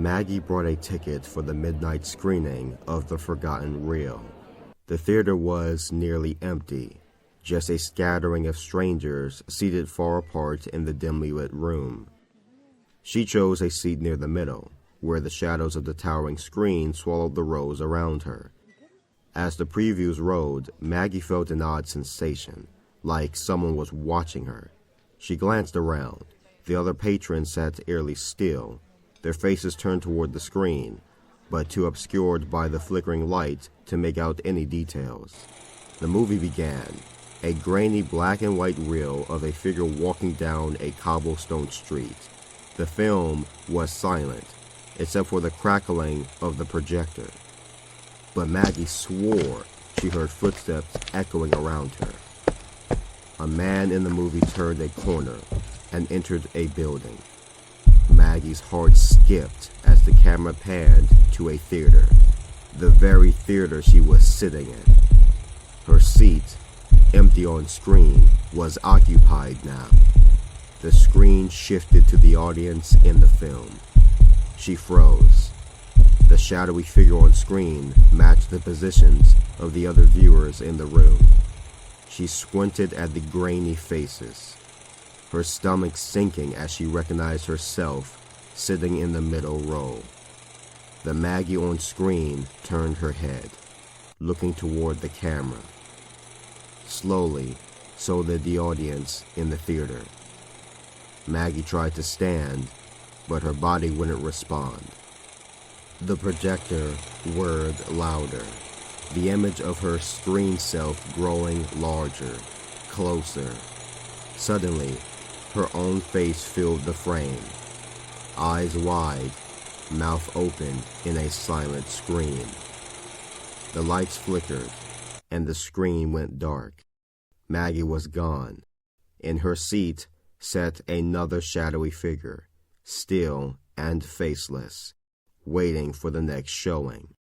Maggie brought a ticket for the midnight screening of The Forgotten Reel. The theater was nearly empty, just a scattering of strangers seated far apart in the dimly lit room. She chose a seat near the middle, where the shadows of the towering screen swallowed the rows around her. As the previews rolled, Maggie felt an odd sensation, like someone was watching her. She glanced around. The other patrons sat eerily still, their faces turned toward the screen, but too obscured by the flickering light to make out any details. The movie began, a grainy black and white reel of a figure walking down a cobblestone street. The film was silent, except for the crackling of the projector. But Maggie swore she heard footsteps echoing around her. A man in the movie turned a corner and entered a building. Maggie's heart skipped as the camera panned to a theater, the very theater she was sitting in. Her seat, empty on screen, was occupied now. The screen shifted to the audience in the film. She froze. The shadowy figure on screen matched the positions of the other viewers in the room. She squinted at the grainy faces, her stomach sinking as she recognized herself sitting in the middle row. The Maggie on screen turned her head, looking toward the camera. Slowly, so did the audience in the theater. Maggie tried to stand, but her body wouldn't respond. The projector whirred louder, the image of her screen self growing larger, closer. Suddenly, her own face filled the frame, eyes wide, mouth open in a silent scream. The lights flickered, and the screen went dark. Maggie was gone. In her seat sat another shadowy figure, still and faceless, waiting for the next showing.